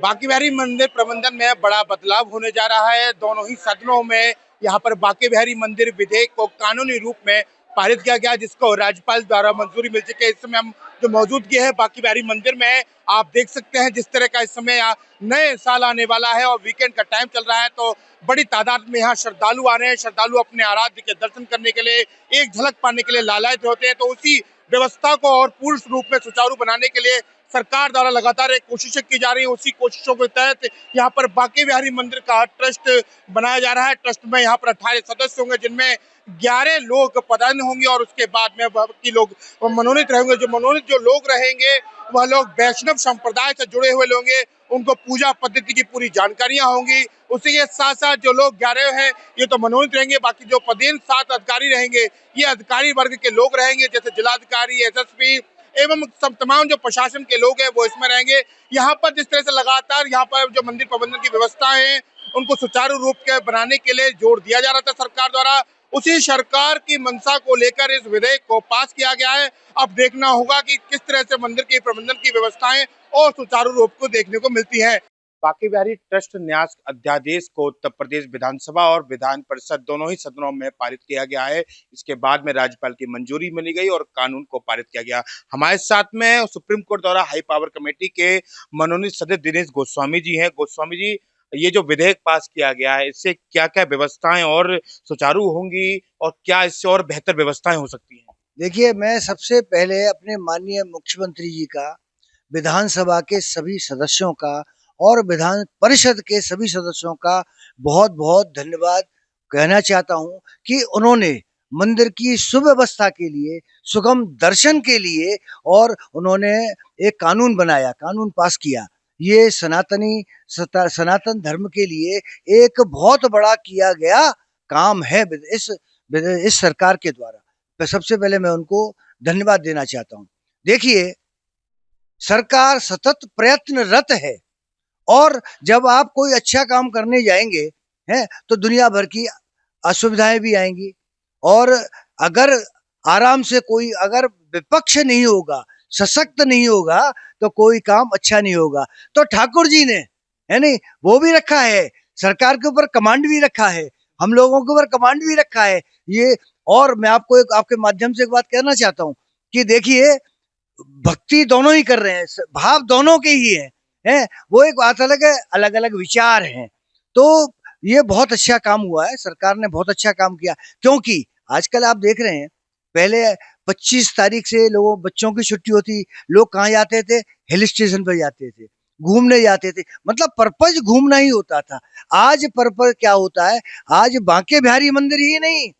बांके बिहारी मंदिर प्रबंधन में बड़ा बदलाव होने जा रहा है। दोनों ही सदनों में यहाँ पर बांके बिहारी मंदिर विधेयक को कानूनी रूप में पारित किया गया, जिसको राज्यपाल द्वारा मंजूरी मिल चुकी है। इस समय हम जो मौजूदगी है बांके बिहारी मंदिर में, आप देख सकते हैं जिस तरह का इस समय नए साल आने वाला है और वीकेंड का टाइम चल रहा है, तो बड़ी तादाद में यहाँ श्रद्धालु आ रहे हैं। श्रद्धालु अपने आराध्य के दर्शन करने के लिए, एक झलक पाने के लिए लालायित होते हैं। तो उसी व्यवस्था को और पूर्ण रूप में सुचारू बनाने के लिए सरकार द्वारा लगातार एक कोशिशें की जा रही है। उसी कोशिशों के तहत यहाँ पर बांके बिहारी मंदिर का ट्रस्ट बनाया जा रहा है। ट्रस्ट में यहाँ पर 18 सदस्य होंगे, जिनमें 11 लोग पदायन होंगे और उसके बाद में बाकी लोग मनोनीत रहेंगे। जो लोग रहेंगे वह लोग वैष्णव संप्रदाय से जुड़े हुए लोग हैं। उनको पूजा पद्धति की पूरी जानकारियां होंगी। उसी के साथ साथ जो लोग 11 हैं ये तो मनोनीत रहेंगे, बाकी जो पदेन 7 अधिकारी रहेंगे ये अधिकारी वर्ग के लोग रहेंगे, जैसे जिलाधिकारी, एसएसपी एवं सब तमाम जो प्रशासन के लोग हैं वो इसमें रहेंगे। यहाँ पर जिस तरह से लगातार यहाँ पर जो मंदिर प्रबंधन की व्यवस्था है उनको सुचारू रूप के बनाने के लिए जोर दिया जा रहा था सरकार द्वारा, उसी सरकार की मंशा को लेकर इस विधेयक को पास किया गया है। अब देखना होगा कि किस तरह से मंदिर के प्रबंधन की व्यवस्थाएं और सुचारू रूप को देखने को मिलती है। बांके बिहारी ट्रस्ट न्यास अध्यादेश को उत्तर प्रदेश विधानसभा और विधान परिषद दोनों ही सदनों में पारित किया गया है। इसके बाद में राज्यपाल की मंजूरी मिली गई और कानून को पारित किया गया। हमारे साथ में सुप्रीम कोर्ट द्वारा हाई पावर कमेटी के मनोनीत सदस्य दिनेश गोस्वामी जी हैं। गोस्वामी जी, ये जो विधेयक पास किया गया है इससे क्या क्या व्यवस्थाएं और सुचारू होंगी और क्या इससे और बेहतर व्यवस्थाएं हो सकती हैं? देखिए, मैं सबसे पहले अपने माननीय मुख्यमंत्री जी का, विधानसभा के सभी सदस्यों का और विधान परिषद के सभी सदस्यों का बहुत बहुत धन्यवाद कहना चाहता हूं कि उन्होंने मंदिर की सुव्यवस्था के लिए, सुगम दर्शन के लिए और उन्होंने एक कानून बनाया, कानून पास किया। ये सनातन धर्म के लिए एक बहुत बड़ा किया गया काम है इस सरकार के द्वारा। तो सबसे पहले मैं उनको धन्यवाद देना चाहता हूं। देखिए, सरकार सतत प्रयत्नरत है और जब आप कोई अच्छा काम करने जाएंगे हैं तो दुनिया भर की असुविधाएं भी आएंगी, और अगर आराम से कोई अगर विपक्ष नहीं होगा, सशक्त नहीं होगा तो कोई काम अच्छा नहीं होगा। तो ठाकुर जी ने, है नहीं, वो भी रखा है, सरकार के ऊपर कमांड भी रखा है, हम लोगों के ऊपर कमांड भी रखा है ये। और मैं आपको आपके माध्यम से एक बात कहना चाहता हूं कि देखिए, भक्ति दोनों ही कर रहे हैं, भाव दोनों के ही हैं, वो एक बात अलग है, अलग अलग विचार हैं। तो ये बहुत अच्छा काम हुआ है, सरकार ने बहुत अच्छा काम किया। क्योंकि आजकल आप देख रहे हैं, पहले 25 तारीख से लोगों बच्चों की छुट्टी होती, लोग कहाँ जाते थे? हिल स्टेशन पर जाते थे, घूमने जाते थे, मतलब पर्पज घूमना ही होता था। आज पर्पज क्या होता है? आज बांके बिहारी मंदिर ही नहीं,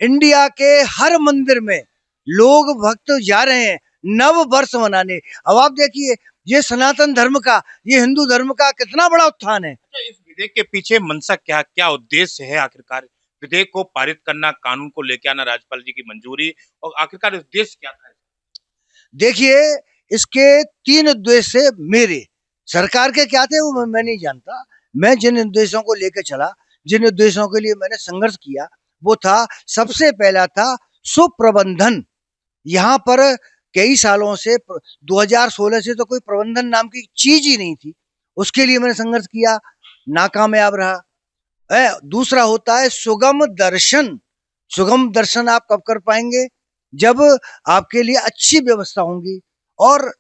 इंडिया के हर मंदिर में लोग भक्त जा रहे हैं नव वर्ष मनाने। अब आप देखिए, ये सनातन धर्म का, ये हिंदू धर्म का कितना बड़ा उत्थान है। इस विधेयक के पीछे मंशा क्या क्या उद्देश्य है? आखिरकार विधेयक को पारित करना, कानून को लेके आना, राज्यपाल जी की मंजूरी, और आखिरकार उद्देश्य क्या था? देखिए, इसके 3 उद्देश्य मेरे, सरकार के क्या थे वो मैं नहीं जानता। मैं जिन उद्देश्यों को लेकर चला, जिन उद्देश्यों के लिए मैंने संघर्ष किया, वो था, सबसे पहला था सुप्रबंधन। यहाँ पर कई सालों से 2016 से तो कोई प्रबंधन नाम की चीज ही नहीं थी, उसके लिए मैंने संघर्ष किया, नाकामयाब रहा। दूसरा होता है सुगम दर्शन। सुगम दर्शन आप कब कर पाएंगे? जब आपके लिए अच्छी व्यवस्था होंगी, और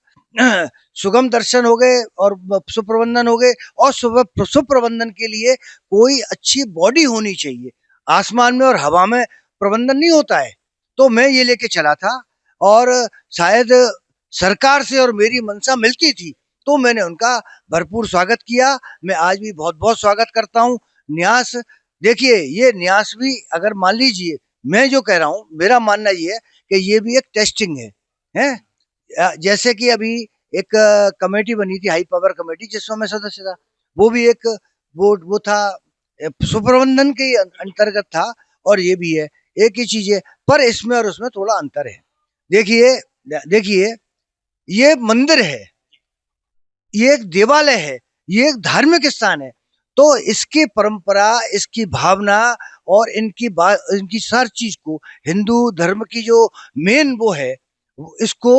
सुगम दर्शन हो गए और सुप्रबंधन हो गए, और सुप्रबंधन के लिए कोई अच्छी बॉडी होनी चाहिए। आसमान में और हवा में प्रबंधन नहीं होता है। तो मैं ये लेके चला था, और शायद सरकार से और मेरी मंशा मिलती थी, तो मैंने उनका भरपूर स्वागत किया। मैं आज भी बहुत बहुत स्वागत करता हूँ। न्यास, देखिए, ये न्यास भी, अगर मान लीजिए, मैं जो कह रहा हूँ, मेरा मानना ये है कि ये भी एक टेस्टिंग है। जैसे कि अभी एक कमेटी बनी थी, हाई पावर कमेटी, जिसमें मैं सदस्य था, वो भी एक वो था, सुप्रबंधन के अंतर्गत था, और ये भी है, एक ही चीज है, पर इसमें और उसमें थोड़ा अंतर है। देखिए, ये मंदिर है, ये एक देवालय है, ये एक धार्मिक स्थान है। तो इसकी परंपरा, इसकी भावना और इनकी हर चीज को, हिंदू धर्म की जो मेन वो है, इसको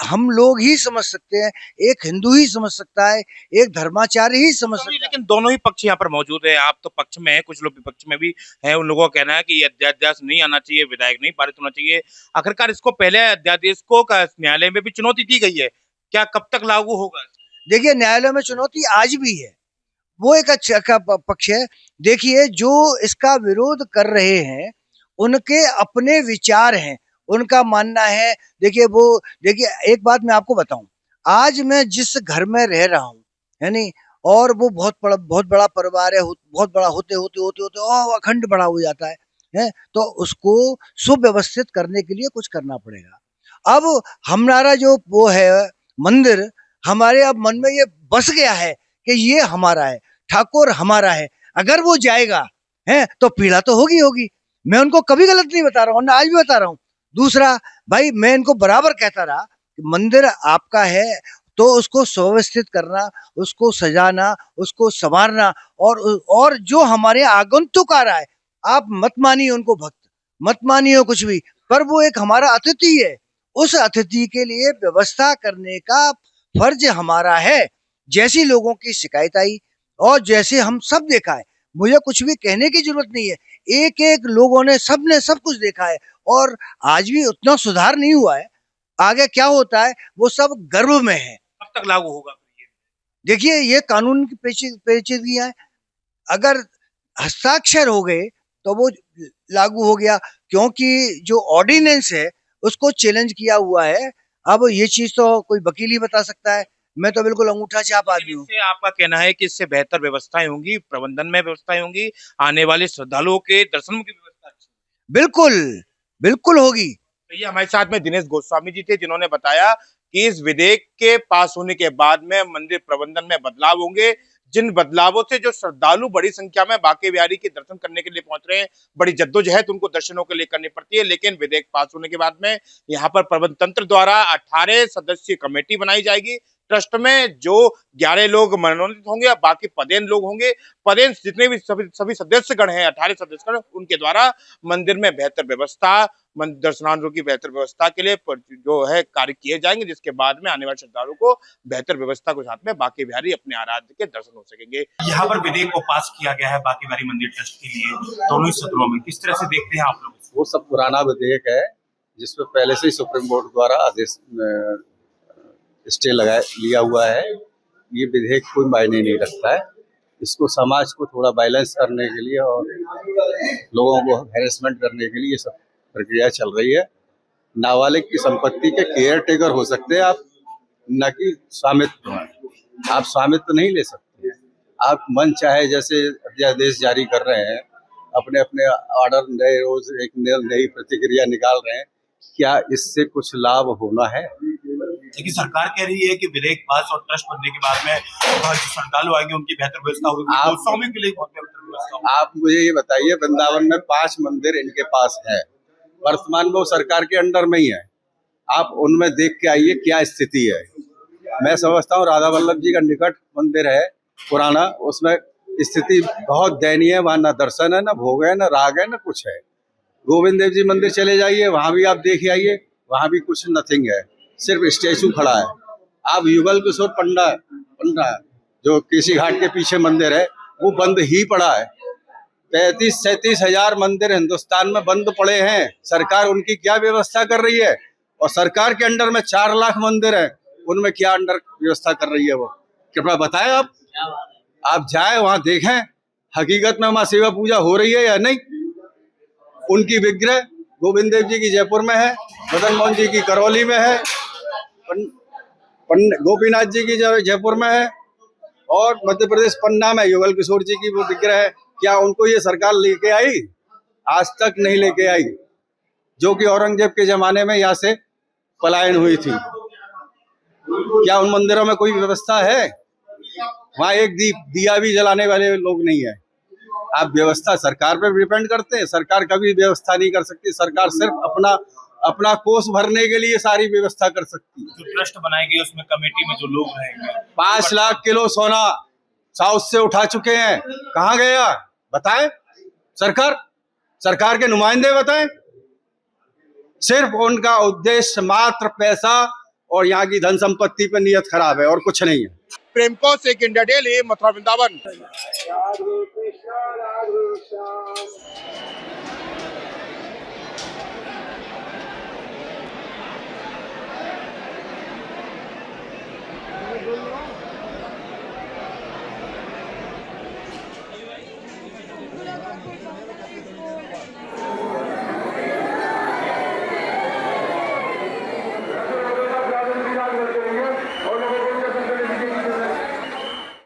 हम लोग ही समझ सकते हैं, एक हिंदू ही समझ सकता है, एक धर्माचार्य ही समझ सकता है। लेकिन दोनों ही पक्ष यहाँ पर मौजूद है। आप तो पक्ष में है, कुछ लोग विपक्ष में भी है। उन लोगों का कहना है कि ये अध्यादेश नहीं आना चाहिए, विधेयक नहीं पारित होना चाहिए। आखिरकार इसको पहले अध्यादेश को न्यायालय में भी चुनौती दी गई है, क्या कब तक लागू होगा? देखिए, न्यायालय में चुनौती आज भी है, वो एक अच्छा का पक्ष है। देखिए, जो इसका विरोध कर रहे हैं उनके अपने विचार हैं, उनका मानना है। देखिए, एक बात मैं आपको बताऊं, आज मैं जिस घर में रह रहा हूं, है नहीं, और वो बहुत बड़ा परिवार है, बहुत बड़ा होते और अखंड बड़ा हो जाता है, तो उसको सुव्यवस्थित करने के लिए कुछ करना पड़ेगा। अब हमारा जो वो है मंदिर, हमारे अब मन में ये बस गया है कि ये हमारा है, ठाकुर हमारा है। अगर वो जाएगा है तो पीड़ा तो होगी। मैं उनको कभी गलत नहीं बता रहा हूँ, ना आज भी बता रहा हूँ। दूसरा, भाई मैं इनको बराबर कहता रहा कि मंदिर आपका है तो उसको सुव्यवस्थित करना, उसको सजाना, उसको संवारना, और जो हमारे आगंतुक आ रहा है, आप मत मानिए उनको भक्त, मत मानिए कुछ भी, पर वो एक हमारा अतिथि है। उस अतिथि के लिए व्यवस्था करने का फर्ज हमारा है। जैसी लोगों की शिकायत आई और जैसे हम सब देखा है, मुझे कुछ भी कहने की जरूरत नहीं है, एक एक लोगों ने सब कुछ देखा है, और आज भी उतना सुधार नहीं हुआ है। आगे क्या होता है वो सब गर्व में है। कब तक लागू होगा? देखिए, ये कानून की पेचीदगियां है। अगर हस्ताक्षर हो गए तो वो लागू हो गया, क्योंकि जो ऑर्डिनेंस है उसको चैलेंज किया हुआ है। अब ये चीज तो कोई वकील ही बता सकता है, मैं तो बिल्कुल अंगूठा छाप आदमी हूँ। इससे आपका कहना है कि इससे बेहतर व्यवस्थाएं होंगी, प्रबंधन में व्यवस्थाएं होंगी, आने वाले श्रद्धालुओं के दर्शन की व्यवस्था अच्छी बिल्कुल, बिल्कुल होगी। तो ये हमारे साथ में दिनेश गोस्वामी जी थे, जिन्होंने बताया कि इस विधेयक के पास होने के बाद में मंदिर प्रबंधन में बदलाव होंगे, जिन बदलावों से जो श्रद्धालु बड़ी संख्या में बांके बिहारी के दर्शन करने के लिए पहुंच रहे हैं, बड़ी जद्दोजहद उनको दर्शनों के लिए करनी पड़ती है। लेकिन विधेयक पास होने के बाद में यहाँ पर प्रबंध तंत्र द्वारा 18 सदस्यीय कमेटी बनाई जाएगी। ट्रस्ट में जो 11 लोग मनोनीत होंगे, बाकी पदेन लोग होंगे। पदेन जितने भी सभी सदस्यगण हैं, 18 सदस्यगण, उनके द्वारा मंदिर में बेहतर व्यवस्था, दर्शनार्थियों की बेहतर व्यवस्था के लिए जो है कार्य किए जाएंगे, जिसके बाद में आने वाले श्रद्धालुओं को बेहतर व्यवस्था के साथ में बांके बिहारी अपने आराध्य के दर्शन हो सकेंगे। यहाँ पर विधेयक को पास किया गया है बांके बिहारी मंदिर ट्रस्ट के लिए, दोनों ही सदनों में। किस तरह से देखते हैं आप लोग? वो सब पुराना विधेयक है जिसपे पहले से ही सुप्रीम कोर्ट द्वारा आदेश स्टे लिया हुआ है। ये विधेयक कोई मायने नहीं रखता है। इसको समाज को थोड़ा बैलेंस करने के लिए और लोगों को हैरेसमेंट करने के लिए ये सब प्रक्रिया चल रही है। नाबालिग की संपत्ति के केयर टेकर हो सकते हैं आप, न कि स्वामित्व। आप स्वामित्व नहीं ले सकते हैं। आप मन चाहे जैसे अध्यादेश जारी कर रहे हैं, अपने अपने ऑर्डर नए रोज एक नई प्रतिक्रिया निकाल रहे हैं। क्या इससे कुछ लाभ होना है? लेकिन सरकार कह रही है कि विधेयक पास और ट्रस्ट बनने के बाद में जो श्रद्धालु आएंगे उनकी बेहतर व्यवस्था होगी, गोस्वामी के लिए बहुत बेहतर व्यवस्था होगी। आप मुझे ये बताइए, वृंदावन में 5 मंदिर इनके पास है, वर्तमान में वो सरकार के अंडर में ही है। आप उनमें देख के आइए क्या स्थिति है। मैं समझता हूँ राधा वल्लभ जी का निकट मंदिर है पुराना, उसमें स्थिति बहुत दयनीय है। वहाँ न दर्शन है, न भोग है, न राग है, न कुछ है। गोविंद देव जी मंदिर चले जाइए, वहां भी आप देख आइए, वहां भी कुछ नथिंग है, सिर्फ स्टेचू खड़ा है। आप युगल किशोर पंडा जो केसी घाट के पीछे मंदिर है, वो बंद ही पड़ा है। 35-37 हजार मंदिर हिंदुस्तान में बंद पड़े हैं। सरकार उनकी क्या व्यवस्था कर रही है? और सरकार के अंडर में 4 लाख मंदिर है, उनमें क्या अंडर व्यवस्था कर रही है वो? कृपया बताएं। आप जाए वहां देखें, हकीकत में वहां सेवा पूजा हो रही है या नहीं। उनकी विग्रह गोविंद देव जी की जयपुर में है, मदन मोहन जी की करौली में है, गोपीनाथ जी की जयपुर में है, और मध्य प्रदेश पन्ना में युगल किशोर जी की वो विग्रह है। क्या उनको ये सरकार लेके आई? आज तक नहीं लेके आई, जो कि औरंगजेब के जमाने में यहाँ से पलायन हुई थी। क्या उन मंदिरों में कोई व्यवस्था है? वहाँ एक दिया भी जलाने वाले लोग नहीं है। आप व्यवस्था सरकार पे डिपेंड करते हैं। सरकार कभी व्यवस्था नहीं कर सकती। सरकार सिर्फ अपना कोष भरने के लिए सारी व्यवस्था कर सकती है। जो ट्रस्ट बनाएगी उसमें कमेटी में जो लोग रहेंगे, 5 लाख किलो सोना साउथ से उठा चुके हैं, कहाँ गया बताएं? सरकार के नुमाइंदे बताएं। सिर्फ उनका उद्देश्य मात्र पैसा और यहाँ की धन संपत्ति पर नियत खराब है और कुछ नहीं है। प्रेम कौशिक, इंडिया डेली, मथुरा वृंदावन।